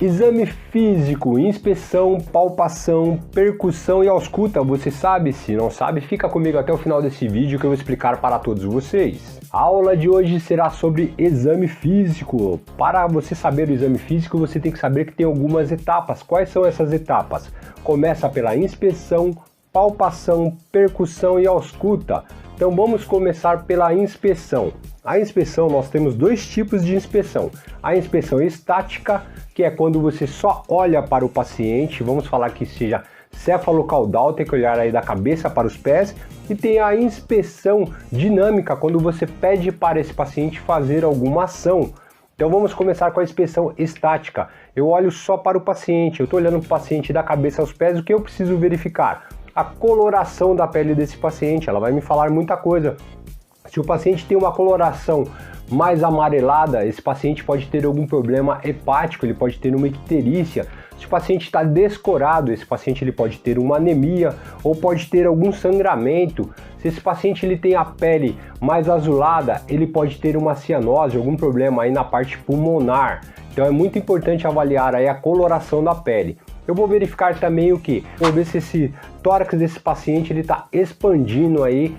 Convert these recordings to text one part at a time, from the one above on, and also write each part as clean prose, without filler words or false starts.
Exame físico, inspeção, palpação, percussão e ausculta, você sabe? Se não sabe, fica comigo até o final desse vídeo que eu vou explicar para todos vocês. A aula de hoje será sobre exame físico. Para você saber o exame físico, você tem que saber que tem algumas etapas. Quais são essas etapas? Começa pela inspeção, palpação, percussão e ausculta. Então vamos começar pela inspeção. A inspeção, nós temos dois tipos de inspeção. A inspeção estática, que é quando você só olha para o paciente, vamos falar que seja cefalocaudal, tem que olhar aí da cabeça para os pés, e tem a inspeção dinâmica, quando você pede para esse paciente fazer alguma ação. Então vamos começar com a inspeção estática. Eu olho só para o paciente, eu estou olhando para o paciente da cabeça aos pés, o que eu preciso verificar? A coloração da pele desse paciente, ela vai me falar muita coisa. Se o paciente tem uma coloração mais amarelada, esse paciente pode ter algum problema hepático, ele pode ter uma icterícia. Se o paciente está descorado, esse paciente ele pode ter uma anemia ou pode ter algum sangramento. Se esse paciente ele tem a pele mais azulada, ele pode ter uma cianose, algum problema aí na parte pulmonar. Então é muito importante avaliar aí a coloração da pele. Eu vou verificar também o que? Vou ver se esse tórax desse paciente ele está expandindo aí.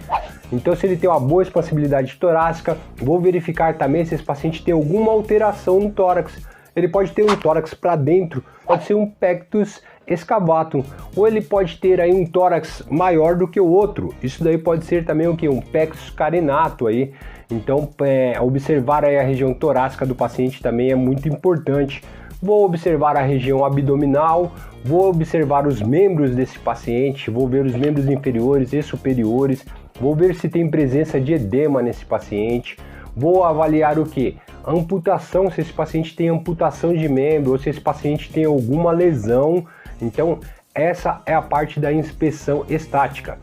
Então se ele tem uma boa expansibilidade torácica, vou verificar também se esse paciente tem alguma alteração no tórax. Ele pode ter um tórax para dentro, pode ser um pectus excavatum, ou ele pode ter aí um tórax maior do que o outro. Isso daí pode ser também o que? Um pectus carenato aí. Então observar aí a região torácica do paciente também é muito importante. Vou observar a região abdominal, vou observar os membros desse paciente, vou ver os membros inferiores e superiores, vou ver se tem presença de edema nesse paciente, vou avaliar o que? A amputação, se esse paciente tem amputação de membro ou se esse paciente tem alguma lesão. Então essa é a parte da inspeção estática.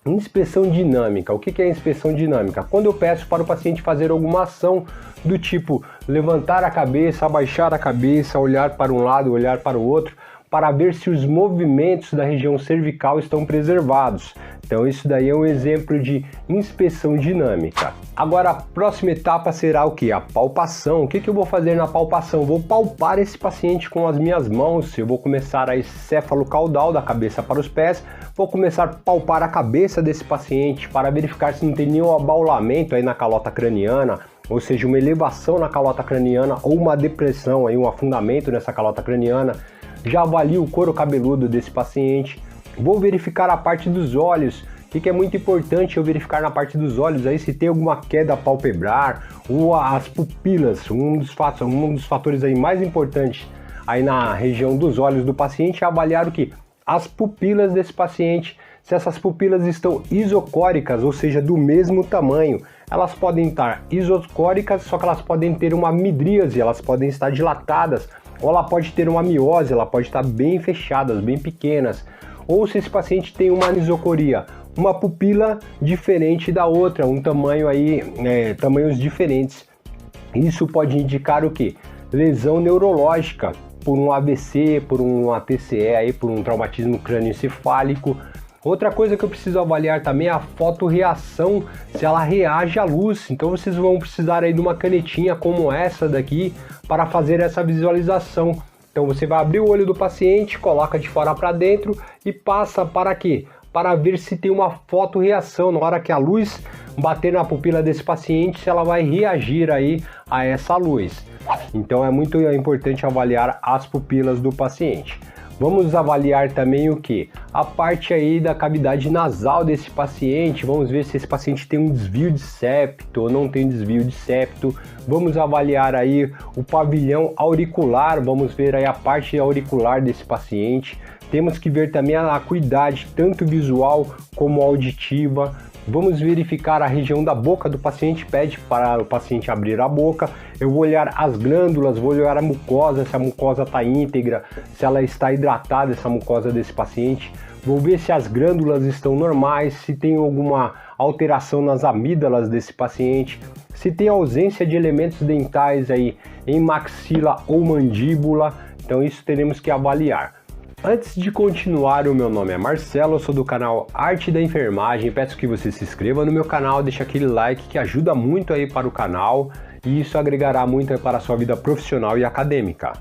Inspeção dinâmica. O que é a inspeção dinâmica? Quando eu peço para o paciente fazer alguma ação do tipo levantar a cabeça, abaixar a cabeça, olhar para um lado, olhar para o outro, para ver se os movimentos da região cervical estão preservados. Então isso daí é um exemplo de inspeção dinâmica. Agora a próxima etapa será o que? A palpação. O que eu vou fazer na palpação? Vou palpar esse paciente com as minhas mãos. Eu vou começar a cefalocaudal, da cabeça para os pés. Vou começar a palpar a cabeça desse paciente para verificar se não tem nenhum abaulamento aí na calota craniana, ou seja, uma elevação na calota craniana ou uma depressão, aí, um afundamento nessa calota craniana. Já avalio o couro cabeludo desse paciente. Vou verificar a parte dos olhos. O que é muito importante eu verificar na parte dos olhos aí se tem alguma queda palpebrar ou as pupilas. Um dos fatores aí mais importantes aí na região dos olhos do paciente é avaliar o que? As pupilas desse paciente. Se essas pupilas estão isocóricas, ou seja, do mesmo tamanho, elas podem estar isocóricas, só que elas podem ter uma midríase, elas podem estar dilatadas, ou ela pode ter uma miose, ela pode estar bem fechadas, bem pequenas. Ou se esse paciente tem uma anisocoria, uma pupila diferente da outra, um tamanho aí, tamanhos diferentes. Isso pode indicar o que? Lesão neurológica, por um AVC, por um ATCE, aí, por um traumatismo crânioencefálico. Outra coisa que eu preciso avaliar também é a fotorreação, se ela reage à luz. Então vocês vão precisar aí de uma canetinha como essa daqui para fazer essa visualização. Então você vai abrir o olho do paciente, coloca de fora para dentro e passa para quê? Para ver se tem uma fotorreação na hora que a luz bater na pupila desse paciente, se ela vai reagir aí a essa luz. Então é muito importante avaliar as pupilas do paciente. Vamos avaliar também o que? A parte aí da cavidade nasal desse paciente. Vamos ver se esse paciente tem um desvio de septo ou não tem desvio de septo. Vamos avaliar aí o pavilhão auricular. Vamos ver aí a parte auricular desse paciente. Temos que ver também a acuidade, tanto visual como auditiva. Vamos verificar a região da boca do paciente, pede para o paciente abrir a boca. Eu vou olhar as glândulas, vou olhar a mucosa, se a mucosa está íntegra, se ela está hidratada, essa mucosa desse paciente. Vou ver se as glândulas estão normais, se tem alguma alteração nas amígdalas desse paciente, se tem ausência de elementos dentais aí em maxila ou mandíbula. Então isso teremos que avaliar. Antes de continuar, o meu nome é Marcelo, eu sou do canal Arte da Enfermagem. Peço que você se inscreva no meu canal, deixe aquele like que ajuda muito aí para o canal e isso agregará muito aí para a sua vida profissional e acadêmica.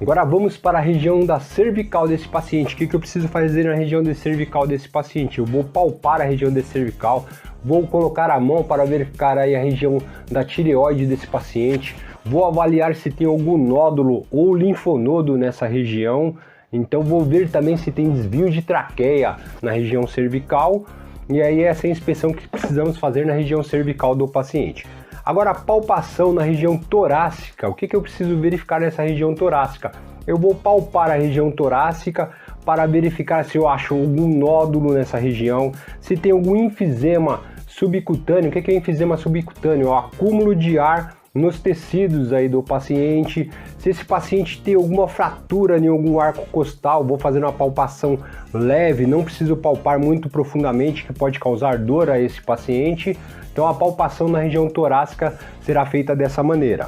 Agora vamos para a região da cervical desse paciente. O que eu preciso fazer na região da cervical desse paciente? Eu vou palpar a região da cervical, vou colocar a mão para verificar aí a região da tireoide desse paciente, vou avaliar se tem algum nódulo ou linfonodo nessa região, então vou ver também se tem desvio de traqueia na região cervical, e aí essa é a inspeção que precisamos fazer na região cervical do paciente. Agora, a palpação na região torácica. O que eu preciso verificar nessa região torácica? Eu vou palpar a região torácica para verificar se eu acho algum nódulo nessa região, se tem algum enfisema subcutâneo. O que é enfisema subcutâneo? É o acúmulo de ar nos tecidos aí do paciente. Se esse paciente tem alguma fratura em algum arco costal, vou fazer uma palpação leve, não preciso palpar muito profundamente, que pode causar dor a esse paciente. Então a palpação na região torácica será feita dessa maneira.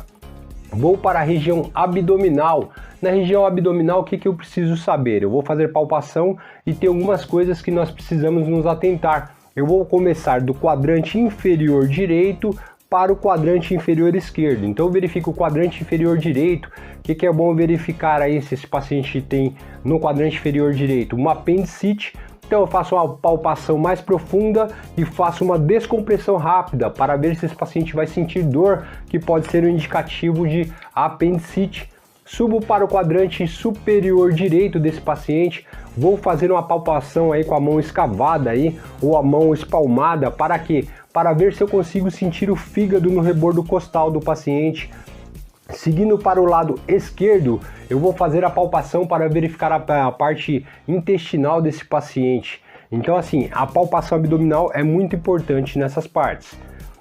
Vou para a região abdominal. Na região abdominal, o que eu preciso saber? Eu vou fazer palpação e tem algumas coisas que nós precisamos nos atentar. Eu vou começar do quadrante inferior direito para o quadrante inferior esquerdo. Então eu verifico o quadrante inferior direito. O que é bom verificar aí se esse paciente tem no quadrante inferior direito uma apendicite. Então eu faço uma palpação mais profunda e faço uma descompressão rápida para ver se esse paciente vai sentir dor, que pode ser um indicativo de apendicite. Subo para o quadrante superior direito desse paciente, vou fazer uma palpação aí com a mão escavada aí, ou a mão espalmada, para quê? Para ver se eu consigo sentir o fígado no rebordo costal do paciente. Seguindo para o lado esquerdo, eu vou fazer a palpação para verificar a parte intestinal desse paciente. Então assim, a palpação abdominal é muito importante nessas partes.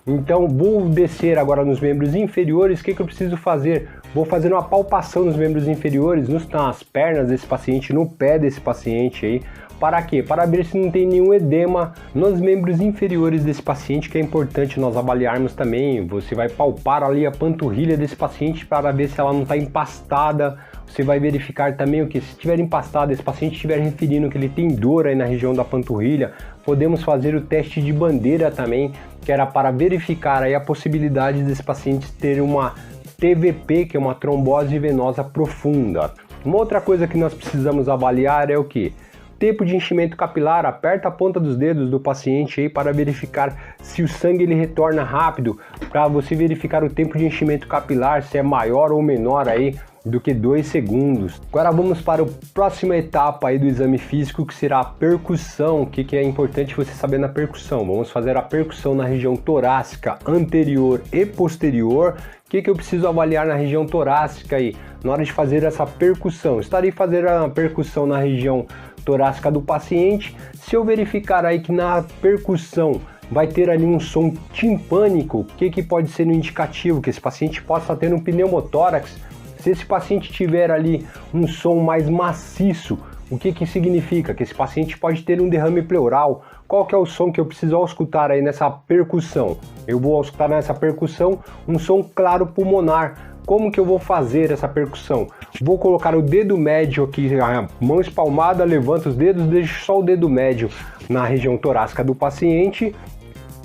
Então vou descer agora nos membros inferiores. O que eu preciso fazer? Vou fazer uma palpação nos membros inferiores, nas pernas desse paciente, no pé desse paciente aí. Para quê? Para ver se não tem nenhum edema nos membros inferiores desse paciente, que é importante nós avaliarmos também. Você vai palpar ali a panturrilha desse paciente para ver se ela não está empastada. Você vai verificar também o que? Se estiver empastada, esse paciente estiver referindo que ele tem dor aí na região da panturrilha, podemos fazer o teste de bandeira também, que era para verificar aí a possibilidade desse paciente ter uma TVP, que é uma trombose venosa profunda. Uma outra coisa que nós precisamos avaliar é o que? Tempo de enchimento capilar. Aperta a ponta dos dedos do paciente aí para verificar se o sangue ele retorna rápido, para você verificar o tempo de enchimento capilar, se é maior ou menor aí do que 2 segundos. Agora vamos para a próxima etapa aí do exame físico, que será a percussão. O que é importante você saber na percussão? Vamos fazer a percussão na região torácica anterior e posterior. O que eu preciso avaliar na região torácica aí? Na hora de fazer essa percussão, estarei fazendo a percussão na região torácica do paciente. Se eu verificar aí que na percussão vai ter ali um som timpânico, o que pode ser um indicativo? Que esse paciente possa ter um pneumotórax. Se esse paciente tiver ali um som mais maciço, o que significa? Que esse paciente pode ter um derrame pleural. Qual que é o som que eu preciso auscultar aí nessa percussão? Eu vou auscultar nessa percussão um som claro pulmonar. Como que eu vou fazer essa percussão? Vou colocar o dedo médio aqui, a mão espalmada, levanto os dedos, deixo só o dedo médio na região torácica do paciente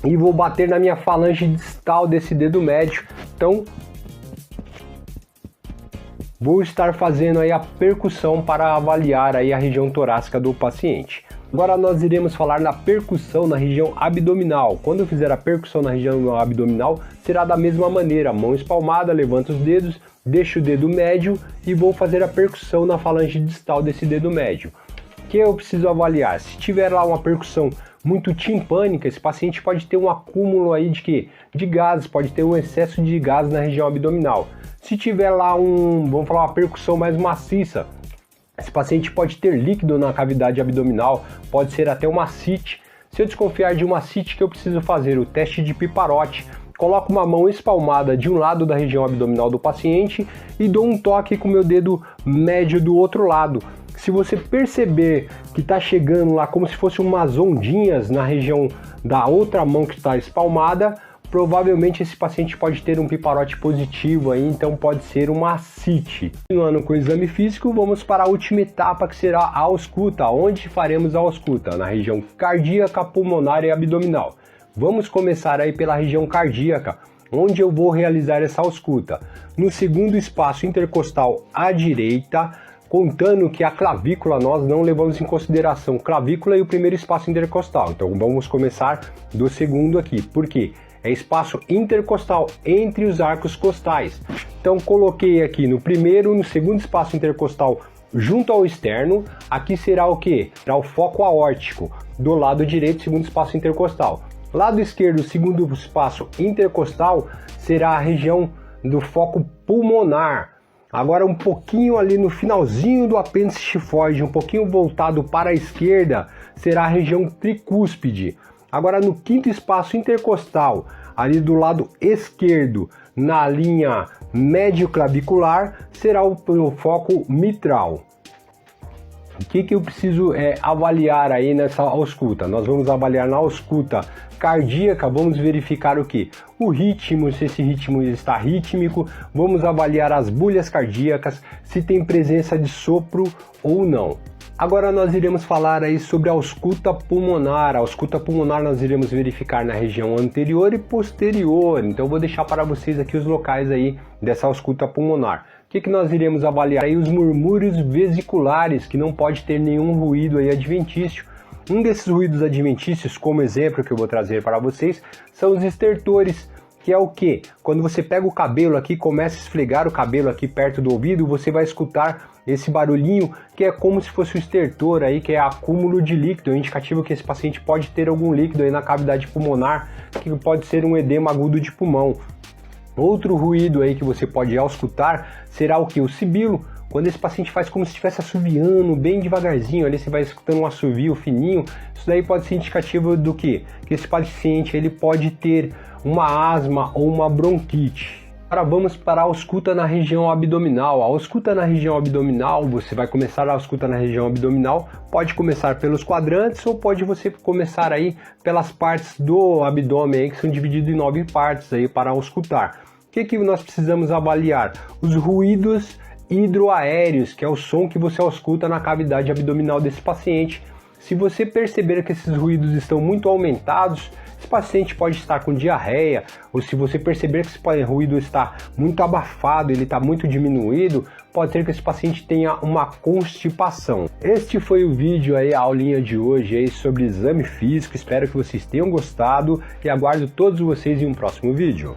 e vou bater na minha falange distal desse dedo médio. Então, vou estar fazendo aí a percussão para avaliar aí a região torácica do paciente. Agora nós iremos falar na percussão na região abdominal. Quando eu fizer a percussão na região abdominal, será da mesma maneira. Mão espalmada, levanto os dedos, deixo o dedo médio e vou fazer a percussão na falange distal desse dedo médio. O que eu preciso avaliar? Se tiver lá uma percussão muito timpânica, esse paciente pode ter um acúmulo aí de quê? De gases, pode ter um excesso de gases na região abdominal. Se tiver lá vamos falar, uma percussão mais maciça, esse paciente pode ter líquido na cavidade abdominal, pode ser até uma ascite. Se eu desconfiar de uma ascite, que eu preciso fazer? O teste de Piparote. Coloco uma mão espalmada de um lado da região abdominal do paciente e dou um toque com o meu dedo médio do outro lado. Se você perceber que está chegando lá como se fossem umas ondinhas na região da outra mão que está espalmada, provavelmente esse paciente pode ter um Piparote positivo aí, então pode ser uma ascite. Continuando com o exame físico, vamos para a última etapa, que será a ausculta. Onde faremos a ausculta? Na região cardíaca, pulmonar e abdominal. Vamos começar aí pela região cardíaca. onde eu vou realizar essa ausculta? No segundo espaço intercostal à direita, contando que a clavícula nós não levamos em consideração clavícula e o primeiro espaço intercostal. Então vamos começar do segundo aqui. Por quê? É espaço intercostal entre os arcos costais. Então coloquei aqui no primeiro, no segundo espaço intercostal junto ao externo. Aqui será o que? Será o foco aórtico. Do lado direito, segundo espaço intercostal. Lado esquerdo, segundo espaço intercostal, será a região do foco pulmonar. Agora um pouquinho ali no finalzinho do apêndice tifoide, um pouquinho voltado para a esquerda, será a região tricúspide. Agora no quinto espaço intercostal, ali do lado esquerdo, na linha médio-clavicular, será o foco mitral. O que eu preciso avaliar aí nessa ausculta? Nós vamos avaliar na ausculta cardíaca, vamos verificar o que? O ritmo, se esse ritmo está rítmico, vamos avaliar as bulhas cardíacas, se tem presença de sopro ou não. Agora nós iremos falar aí sobre a ausculta pulmonar. A ausculta pulmonar nós iremos verificar na região anterior e posterior. Então eu vou deixar para vocês aqui os locais aí dessa ausculta pulmonar. O que nós iremos avaliar aí? Os murmúrios vesiculares, que não pode ter nenhum ruído aí adventício. Um desses ruídos adventícios, como exemplo que eu vou trazer para vocês, são os estertores, que é o que? Quando você pega o cabelo aqui, começa a esfregar o cabelo aqui perto do ouvido, você vai escutar esse barulhinho, que é como se fosse o estertor aí, que é acúmulo de líquido, é indicativo que esse paciente pode ter algum líquido aí na cavidade pulmonar, que pode ser um edema agudo de pulmão. Outro ruído aí que você pode auscultar será o que? O sibilo. Quando esse paciente faz como se estivesse assoviando bem devagarzinho, ali você vai escutando um assovio fininho, isso daí pode ser indicativo do que? Que esse paciente ele pode ter uma asma ou uma bronquite. Agora vamos para a ausculta na região abdominal. A ausculta na região abdominal, você vai começar a ausculta na região abdominal, pode começar pelos quadrantes ou pode você começar aí pelas partes do abdômen aí, que são divididas em 9 partes aí para auscultar. O que nós precisamos avaliar? Os ruídos hidroaéreos, que é o som que você ausculta na cavidade abdominal desse paciente. Se você perceber que esses ruídos estão muito aumentados, esse paciente pode estar com diarreia, ou se você perceber que esse ruído está muito abafado, ele está muito diminuído, pode ser que esse paciente tenha uma constipação. Este foi o vídeo aí, a aulinha de hoje aí sobre exame físico. Espero que vocês tenham gostado e aguardo todos vocês em um próximo vídeo.